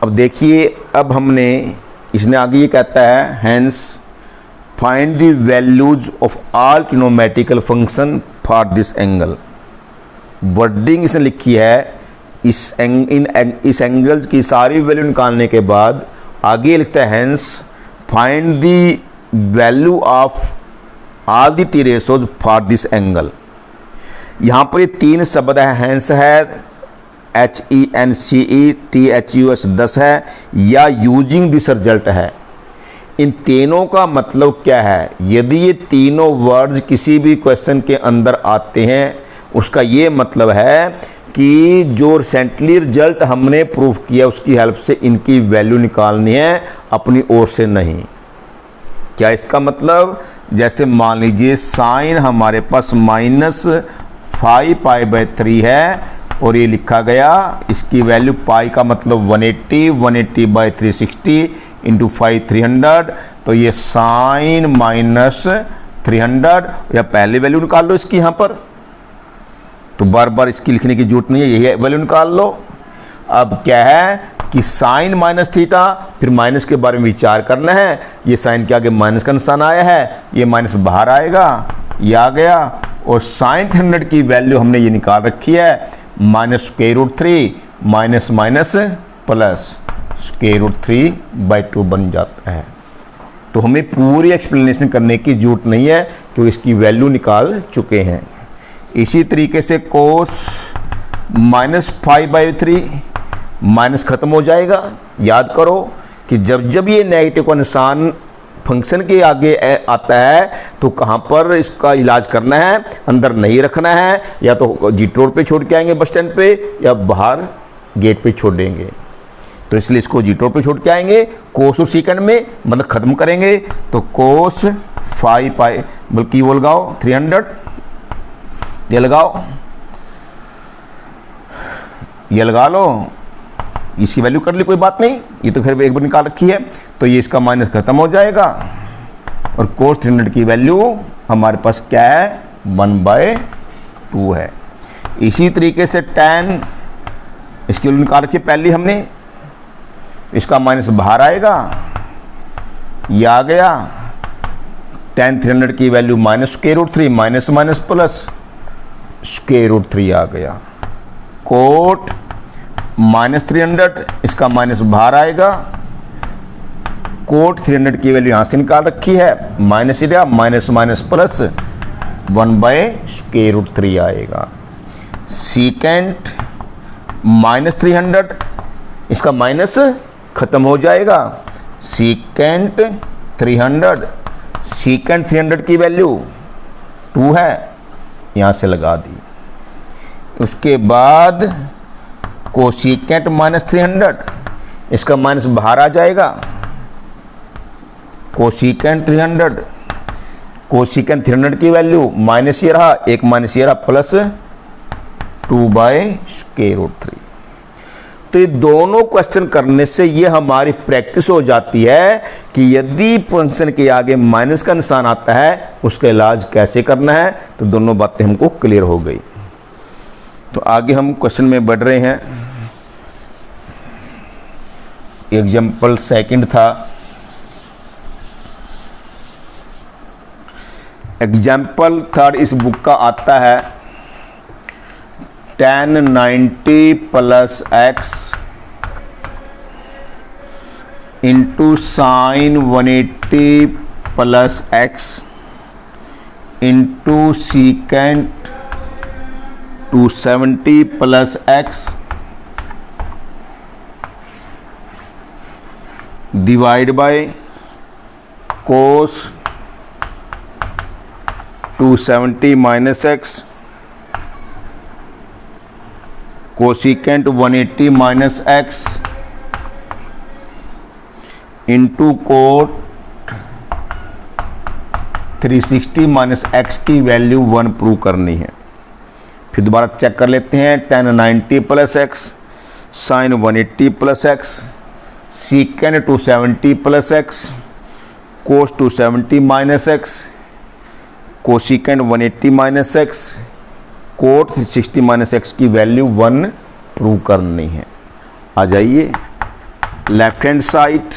अब देखिए, अब हमने इसने आगे ये कहता है hence find the values of all trigonometrical function for this angle. Wording इसने लिखी है इस एंगल्स की सारी वैल्यू निकालने के बाद आगे लिखता है hence find the value of all the T ratios for this angle. यहाँ पर ये 3 शब्द है, हैंस है HENCE THUS 10 है या यूजिंग दिस रिजल्ट है। इन तीनों का मतलब क्या है? यदि ये तीनों वर्ड्स किसी भी क्वेश्चन के अंदर आते हैं उसका ये मतलब है कि जो रिसेंटली रिजल्ट हमने प्रूव किया उसकी हेल्प से इनकी वैल्यू निकालनी है, अपनी ओर से नहीं। क्या इसका मतलब? जैसे मान लीजिए साइन हमारे पास -5π/3 है और ये लिखा गया इसकी वैल्यू पाई का मतलब 180/360 इंटू 5 300, तो ये साइन -300 या पहले वैल्यू निकाल लो इसकी। यहाँ पर तो बार बार इसकी लिखने की जरूरत नहीं है, यही वैल्यू निकाल लो। अब क्या है कि साइन -θ, फिर माइनस के बारे में विचार करना है। ये साइन के आगे माइनस का निशान आया है, ये माइनस बाहर आएगा, ये आ गया। और साइन 300 की वैल्यू हमने ये निकाल रखी है -√3 माइनस माइनस प्लस √3/2 बन जाता है। तो हमें पूरी एक्सप्लेनेशन करने की जरूरत नहीं है क्योंकि इसकी वैल्यू निकाल चुके हैं। इसी तरीके से कोस -5/3 माइनस खत्म हो जाएगा। याद करो कि जब जब ये नेगेटिव का निशान फंक्शन के आगे आता है तो कहाँ पर इसका इलाज करना है, अंदर नहीं रखना है, या तो जीटी रोड पे छोड़ के आएंगे बस स्टैंड पे या बाहर गेट पे छोड़ देंगे। तो इसलिए इसको जीटी रोड पे छोड़ के आएंगे, कोस और सीकेंड में मतलब ख़त्म करेंगे। तो कोस 5π बल्कि वो लगाओ 300, ये लगाओ, ये लगा लो, इसकी वैल्यू कर ली, कोई बात नहीं, ये तो खैर एक बार निकाल रखी है। तो ये इसका माइनस खत्म हो जाएगा और कोस 300 की वैल्यू हमारे पास क्या है 1/2 है। इसी तरीके से tan इसकी वैल्यू निकाल रखी है पहले हमने, इसका माइनस बाहर आएगा, ये आ गया। tan 300 की वैल्यू -√3 माइनस माइनस प्लस √3 आ गया। कोट -300 इसका माइनस बाहर आएगा, कोट 300 की वैल्यू यहाँ से निकाल रखी है, minus area minus minus plus 1/√3 आएगा। सीकेंट -300 इसका माइनस खत्म हो जाएगा, सीकेंट 300 की वैल्यू 2 है, यहाँ से लगा दी। उसके बाद कोसिकेंट -300 इसका माइनस बाहर आ जाएगा, कोसिकेंट 300 की वैल्यू माइनस ये रहा, एक माइनस ये रहा, प्लस 2/√3। तो ये दोनों क्वेश्चन करने से ये हमारी प्रैक्टिस हो जाती है कि यदि फंक्शन के आगे माइनस का निशान आता है उसका इलाज कैसे करना है। तो दोनों बातें हमको क्लियर हो गई। तो आगे हम क्वेश्चन में बढ़ रहे हैं। एग्जाम्पल सेकंड था, एग्जाम्पल थर्ड इस बुक का आता है tan 90 + x into sine 180 + x into secant 270 + x divide by cos 270 - x cosecant 180 - x into coat 360 - x की वैल्यू 1 प्रूव करनी है। फिर दोबारा चेक कर लेते हैं। tan 90 + x sine 180 + x secant 270 + x cos 270 - x cosecant 180 - x cot 360 - x की value 1 prove करनी है। आ जाइए left hand side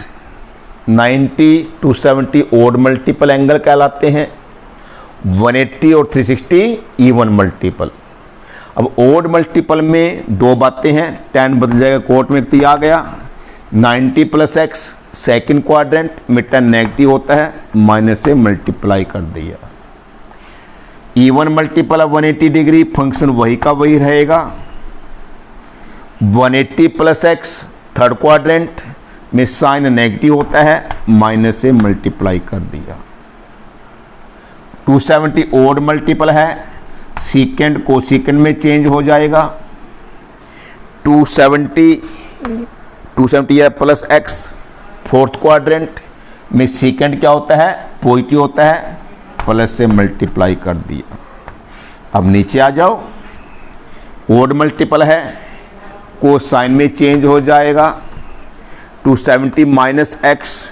90 270 odd multiple angle कहलाते हैं, 180 और 360 इवन मल्टीपल। अब ओड मल्टीपल में दो बातें हैं, tan बदल जाएगा कोट में, तो ये आ गया 90 + x सेकेंड क्वाड्रेंट में tan नेगेटिव होता है, माइनस से मल्टीप्लाई कर दिया। Even multiple of 180 degree, function वही का वही रहेगा, 180 + x थर्ड क्वाड्रेंट में साइन नेगेटिव होता है, माइनस से मल्टीप्लाई कर दिया। 270 ओड मल्टीपल है, सीकेंड को सीकेंड में चेंज हो जाएगा, 270 है प्लस x फोर्थ क्वाड्रेंट में सीकेंड क्या होता है, पॉजिटिव होता है, प्लस से मल्टीप्लाई कर दिया। अब नीचे आ जाओ, ओड मल्टीपल है, को साइन में चेंज हो जाएगा, 270 माइनस x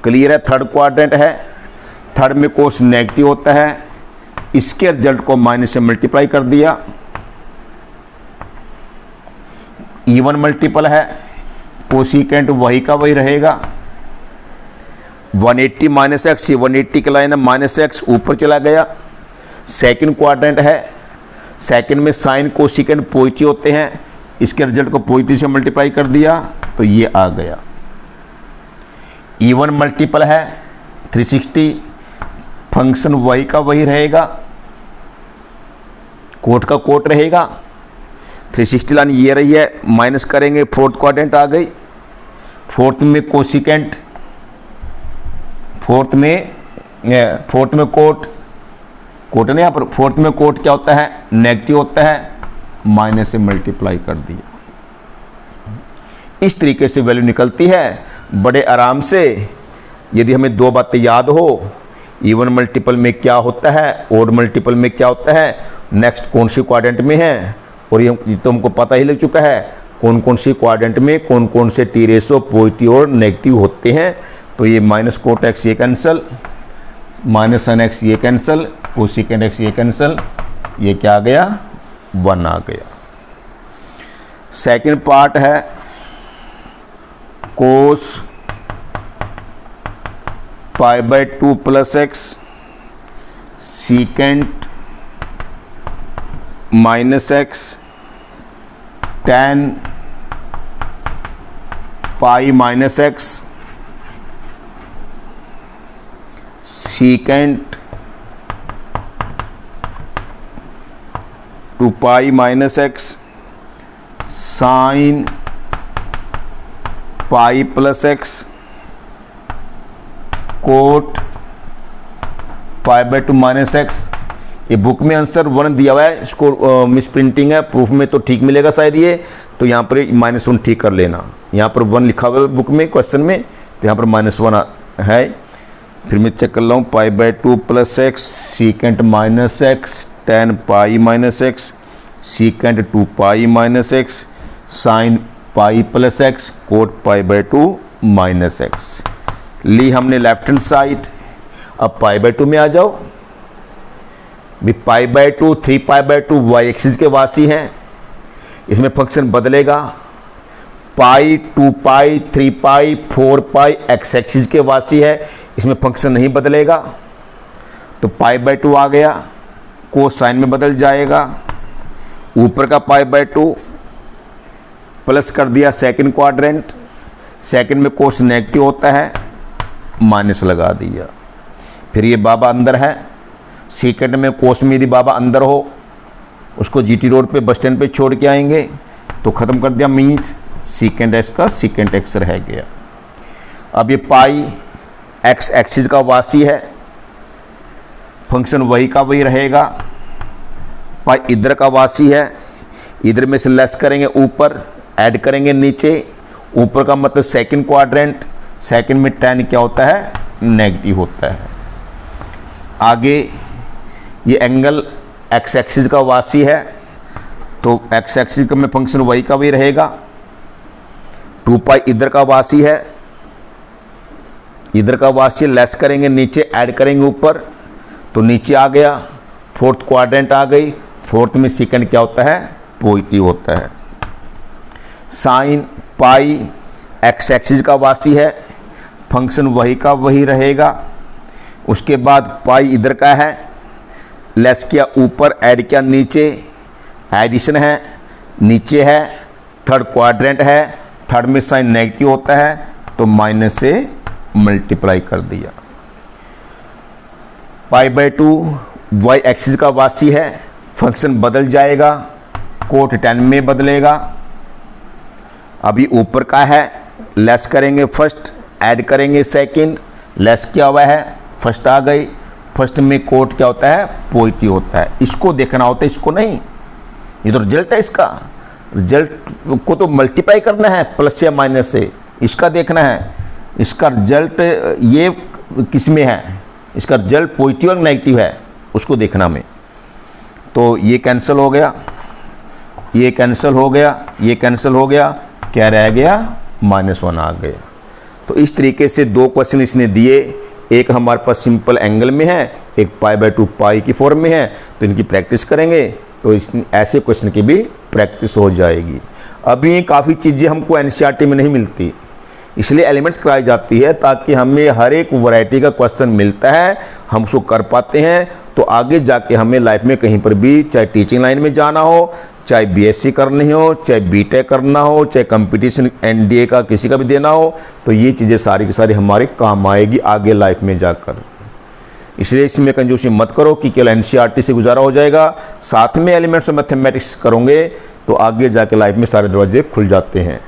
क्लियर है, थर्ड क्वाड्रेंट है, थर्ड में कोस नेगेटिव होता है, इसके रिजल्ट को माइनस से मल्टीप्लाई कर दिया। इवन मल्टीपल है, कोसिकेंट वही का वही रहेगा, 180 माइनस एक्स, 180 की लाइन है, माइनस एक्स ऊपर चला गया, सेकंड क्वाड्रेंट है, सेकंड में साइन कोसिकेंट पॉजिटिव होते हैं, इसके रिजल्ट को पॉजिटिव से मल्टीप्लाई कर दिया, तो ये आ गया। इवन मल्टीपल है 360, फंक्शन वही का वही रहेगा, कोट का कोट रहेगा, 360 लाइन ये रही है, माइनस करेंगे, फोर्थ क्वाड्रेंट आ गई, फोर्थ में कोसिकेंट, फोर्थ में कोट नहीं, यहाँ पर फोर्थ में कोट क्या होता है, नेगेटिव होता है, माइनस से मल्टीप्लाई कर दिया। इस तरीके से वैल्यू निकलती है बड़े आराम से। यदि हमें दो बातें याद हो, इवन मल्टीपल में क्या होता है, ओड मल्टीपल में क्या होता है, नेक्स्ट कौन सी क्वाड्रेंट में है, और ये तो हमको पता ही लग चुका है कौन कौन सी क्वाड्रेंट में कौन कौन से टी रेशो पॉजिटिव और नेगेटिव होते हैं। तो ये माइनस कोट एक्स ये कैंसिल, माइनस सन एक्स ये कैंसिल, कोसिकेंट एक्स ये कैंसिल, ये क्या आ गया, 1 आ गया। सेकंड पार्ट है cos π/2 + x secant -x tan π - x secant 2π - x sine π + x cot π/2 - x। ये बुक में आंसर 1 दिया हुआ है, इसको मिस प्रिंटिंग है, प्रूफ में तो ठीक मिलेगा शायद ये, तो यहाँ पर -1 ठीक कर लेना। यहाँ पर 1 लिखा हुआ है बुक में क्वेश्चन में, तो यहाँ पर -1 है। फिर मैं चेक कर रहा हूँ, π/2 + x secant -x tan π - x secant 2π - x sine π + x cot π/2 - x ली हमने लेफ्ट हैंड साइड। अब π/2 में आ जाओ, π/2 3π/2 y एक्सिस के वासी हैं, इसमें फंक्शन बदलेगा, पाई 2π 3π 4π x एक्सिस के वासी है, इसमें फंक्शन नहीं बदलेगा, तो π/2 आ गया, कोसाइन में बदल जाएगा, ऊपर का π/2 प्लस कर दिया सेकंड क्वाड्रेंट, सेकंड में कोस नेगेटिव होता है, माइनस लगा दिया। फिर ये बाबा अंदर है, सेकंड में कोस में यदि बाबा अंदर हो, उसको जीटी रोड पे बस स्टैंड पे छोड़ के आएंगे, तो ख़त्म कर दिया, मीन्स सीकेंट एक्स का सीकेंट एक्स रह गया। अब ये पाई एक्स एक्सिस का वासी है, फंक्शन वही का वही रहेगा, पाई इधर का वासी है, इधर में से लेस करेंगे ऊपर, ऐड करेंगे नीचे, ऊपर का मतलब सेकंड क्वाड्रेंट, सेकंड में tan क्या होता है, नेगेटिव होता है। आगे ये एंगल एक्स एक्सिस का वासी है, तो एक्स एक्सिस में फंक्शन वही का वही रहेगा, 2π इधर का वासी है, इधर का वासी लेस करेंगे नीचे, ऐड करेंगे ऊपर, तो नीचे आ गया, फोर्थ क्वाड्रेंट आ गई, फोर्थ में सेकंड क्या होता है, पॉजिटिव होता है। साइन पाई एक्स एक्सिस का वासी है, फंक्शन वही का वही रहेगा। उसके बाद पाई इधर का है, लेस किया ऊपर, ऐड किया नीचे, एडिशन है, नीचे है, थर्ड क्वाड्रेंट है, थर्ड में साइन नेगेटिव होता है तो माइनस से मल्टीप्लाई कर दिया। पाई बाई 2 वाई एक्सिस का वासी है, फंक्शन बदल जाएगा, कोट 10 में बदलेगा। अभी ऊपर का है, लेस करेंगे फर्स्ट, ऐड करेंगे सेकंड, लेस किया हुआ है, फर्स्ट आ गई, फर्स्ट में कोट क्या होता है, पॉजिटिव होता है। इसको देखना होता है, इसको नहीं, ये तो रिजल्ट है इसका, रिजल्ट को तो मल्टीप्लाई करना है प्लस या माइनस से, इसका देखना है। इसका रिजल्ट ये किस में है, इसका रिजल्ट पॉजिटिव और नेगेटिव है, उसको देखना में। तो ये कैंसिल हो गया, ये कैंसिल हो गया, ये कैंसिल हो गया, क्या रह गया, -1 आ गया। तो इस तरीके से 2 क्वेश्चन इसने दिए, एक हमारे पास सिंपल एंगल में है, एक पाई बाई 2 पाई की फॉर्म में है। तो इनकी प्रैक्टिस करेंगे तो इस ऐसे क्वेश्चन की भी प्रैक्टिस हो जाएगी। अभी काफ़ी चीज़ें हमको एनसीईआरटी में नहीं मिलती, इसलिए एलिमेंट्स कराई जाती है ताकि हमें हर एक वैरायटी का क्वेश्चन मिलता है, हम उसको कर पाते हैं। तो आगे जाके हमें लाइफ में कहीं पर भी, चाहे टीचिंग लाइन में जाना हो, चाहे बीएससी करनी हो, चाहे बीटेक करना हो, चाहे कंपटीशन एनडीए का किसी का भी देना हो, तो ये चीज़ें सारी की सारी हमारे काम आएगी आगे लाइफ में जाकर। इसलिए इसमें कंजूसी मत करो कि केवल एनसीईआरटी से गुजारा हो जाएगा, साथ में एलिमेंट्स और मैथमेटिक्स करोगे तो आगे जाके लाइफ में सारे दरवाजे खुल जाते हैं।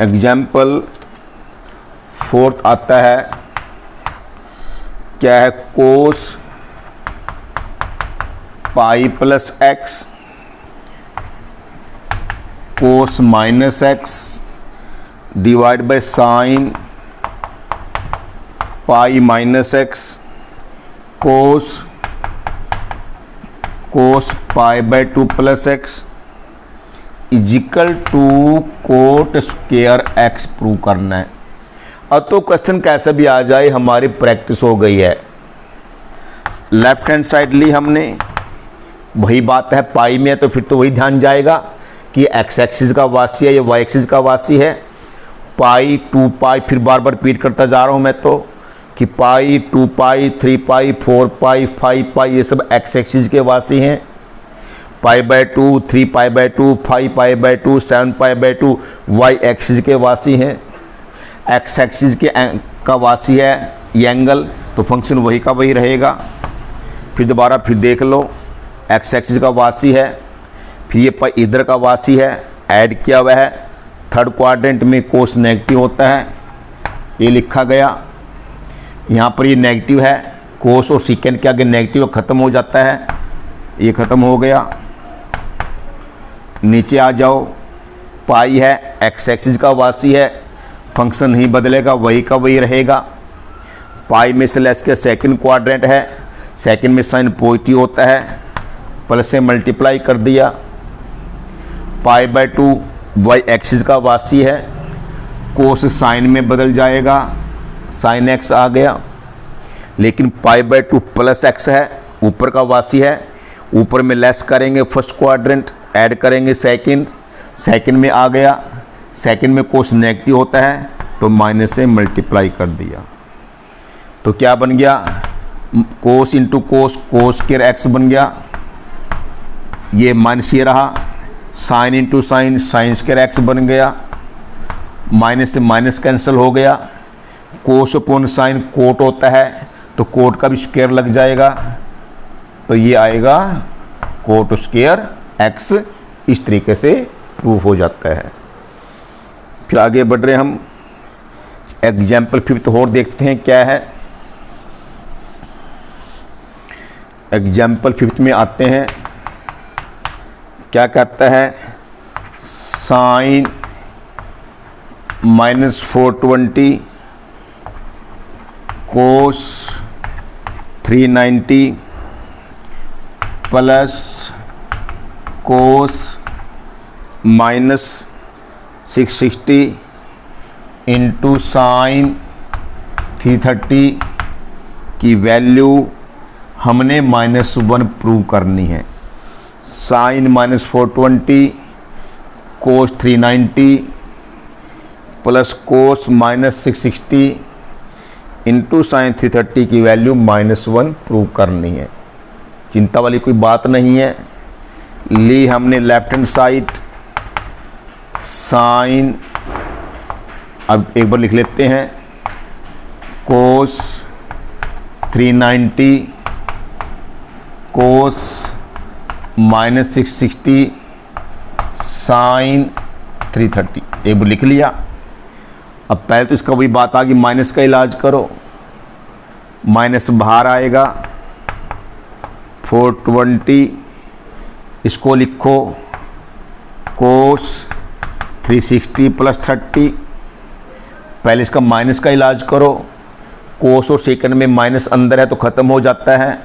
एग्जाम्पल 4 आता है, क्या है, cos pi plus x, cos minus x divide by sine pi minus x, cos pi by 2 plus x equal to cot square x prove करना है। अब तो क्वेश्चन कैसा भी आ जाए हमारी प्रैक्टिस हो गई है। लेफ्ट हैंड साइड ली हमने, वही बात है, पाई में है तो फिर तो वही ध्यान जाएगा कि एक्स एक्सिस का वासी है या वाई एक्सिस का वासी है। पाई 2 पाई, फिर बार बार रिपीट करता जा रहा हूँ मैं तो कि पाई 2 पाई 3 पाई 4 पाई 5 पाई ये सब एक्स एक्सिस के वासी हैं। Pi by 2 3 pi by 2 5 pi by 2 7 pi by 2 Y axis के वासी हैं। एक्स एक्सिस के का वासी है ये एंगल, तो फंक्शन वही का वही रहेगा। फिर दोबारा फिर देख लो, एक्स एक्सिस का वासी है, फिर ये पाई इधर का वासी है, ऐड किया हुआ है, थर्ड क्वाड्रेंट में कोस नेगेटिव होता है, ये लिखा गया। यहाँ पर ये नेगेटिव है, कोस और सीकेंड के आगे नेगेटिव ख़त्म हो जाता है, ये ख़त्म हो गया। नीचे आ जाओ, पाई है, एक्स एक्सिस का वासी है, फंक्शन नहीं बदलेगा, वही का वही रहेगा। पाई में से लेस के सेकंड क्वाड्रेंट है, सेकंड में साइन पॉजिटिव होता है, प्लस से मल्टीप्लाई कर दिया। पाई बाय 2 वाई एक्सिस का वासी है, कोस साइन में बदल जाएगा, साइन एक्स आ गया। लेकिन पाई बाय 2 प्लस एक्स है, ऊपर का वासी है, ऊपर में लेस करेंगे फर्स्ट क्वाड्रेंट, ऐड करेंगे सेकंड में आ गया, सेकंड में कोस नेगेटिव होता है तो माइनस से मल्टीप्लाई कर दिया। तो क्या बन गया, cos into cos, cos square x बन गया, ये माइनस ये रहा, sine into sine, sine square x बन गया, माइनस से माइनस कैंसिल हो गया। कोस अपॉन साइन कोट होता है तो कोट का भी स्क्वायर लग जाएगा, तो ये आएगा कोट स्क्वायर एक्स। इस तरीके से प्रूफ हो जाता है। फिर आगे बढ़ रहे हम, एग्जाम्पल 5 और देखते हैं क्या है। एग्जाम्पल 5 में आते हैं, क्या कहता है, साइन -420 कोस 390 प्लस कोस -660 इंटू साइन 330 की वैल्यू हमने -1 प्रूव करनी है। साइन -420 कोस 390 प्लस कोस -660 इंटू साइन 330 की वैल्यू -1 प्रूव करनी है। चिंता वाली कोई बात नहीं है। ली हमने लेफ्ट हैंड साइड साइन, अब एक बार लिख लेते हैं, कोस 390 कोस -660 साइन 330, एक बार लिख लिया। अब पहले तो इसका वही बात आ गई, माइनस का इलाज करो, माइनस बाहर आएगा 420, इसको लिखो कोस 360 प्लस 30, पहले इसका माइनस का इलाज करो, कोस और सेकंड में माइनस अंदर है तो ख़त्म हो जाता है,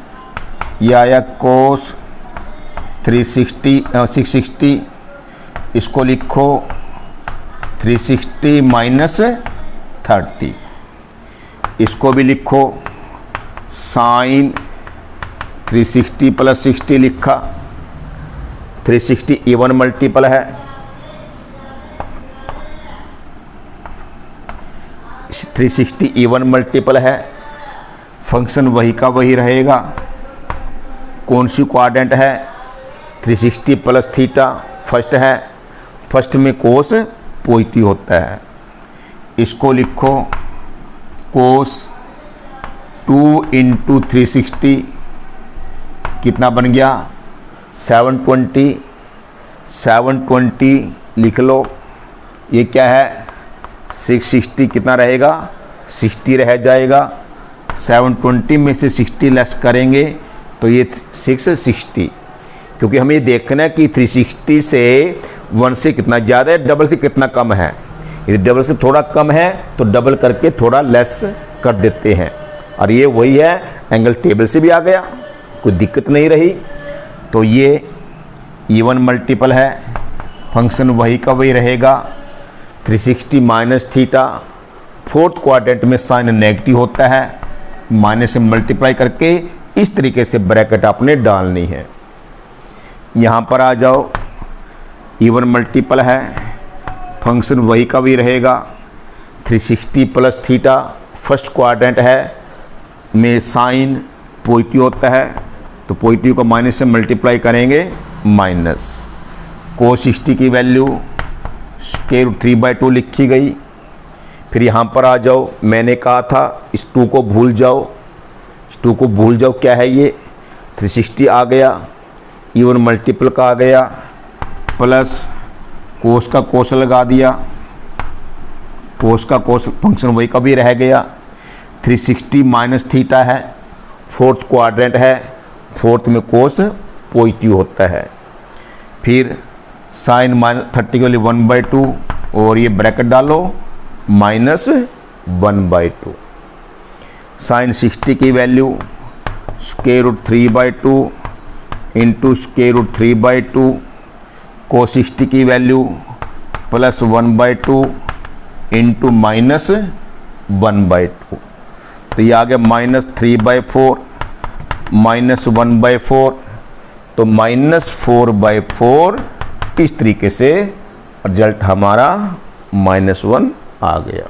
यह आया कोस 660, इसको लिखो 360 माइनस 30, इसको भी लिखो साइन 360 प्लस 60 लिखा, 360 इवन मल्टीपल है, 360 इवन मल्टीपल है, फंक्शन वही का वही रहेगा। कौन सी क्वाड्रेंट है? 360 प्लस थीटा फर्स्ट है, फर्स्ट में कोस पॉजिटिव होता है, इसको लिखो कोस 2 इंटू 360 कितना बन गया 720, 720 लिख लो, ये क्या है 660, कितना रहेगा 60 रह जाएगा, 720 में से 60 लेस करेंगे तो ये 660, क्योंकि हमें ये देखना है कि 360 से 1 से कितना ज़्यादा है, डबल से कितना कम है। यदि डबल से थोड़ा कम है तो डबल करके थोड़ा लेस कर देते हैं, और ये वही है, एंगल टेबल से भी आ गया, कोई दिक्कत नहीं रही। तो ये इवन मल्टीपल है, फंक्शन वही का वही रहेगा, 360 माइनस थीटा, फोर्थ क्वाड्रेंट में साइन नेगेटिव होता है, माइनस से मल्टीप्लाई करके इस तरीके से ब्रैकेट आपने डालनी है। यहाँ पर आ जाओ, इवन मल्टीपल है, फंक्शन वही का वही रहेगा, 360 प्लस थीटा, फर्स्ट क्वाड्रेंट है में साइन पॉजिटिव होता है तो पॉजिटिव को माइनस से मल्टीप्लाई करेंगे माइनस, कोस 60 की वैल्यू √3/2 लिखी गई। फिर यहाँ पर आ जाओ, मैंने कहा था इस 2 को भूल जाओ, इस 2 को भूल जाओ, क्या है ये 360 आ गया, इवन मल्टीपल का आ गया, प्लस कोस का कोस लगा दिया, कोस का कोस फंक्शन वही का भी रह गया, 360 माइनस थीटा है, फोर्थ क्वाड्रेंट है, फोर्थ में कोस पॉजिटिव होता है। फिर साइन -30 के लिए 1/2 और ये ब्रैकेट डालो -1/2, साइन 60 की वैल्यू √3/2 इंटू √3/2, कोस 60 की वैल्यू +1/2 इंटू -1/2, तो ये आ गया -3/4 -1/4, तो -4/4, इस तरीके से रिजल्ट हमारा -1 आ गया।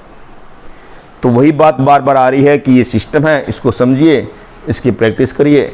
तो वही बात बार बार आ रही है कि ये सिस्टम है, इसको समझिए, इसकी प्रैक्टिस करिए।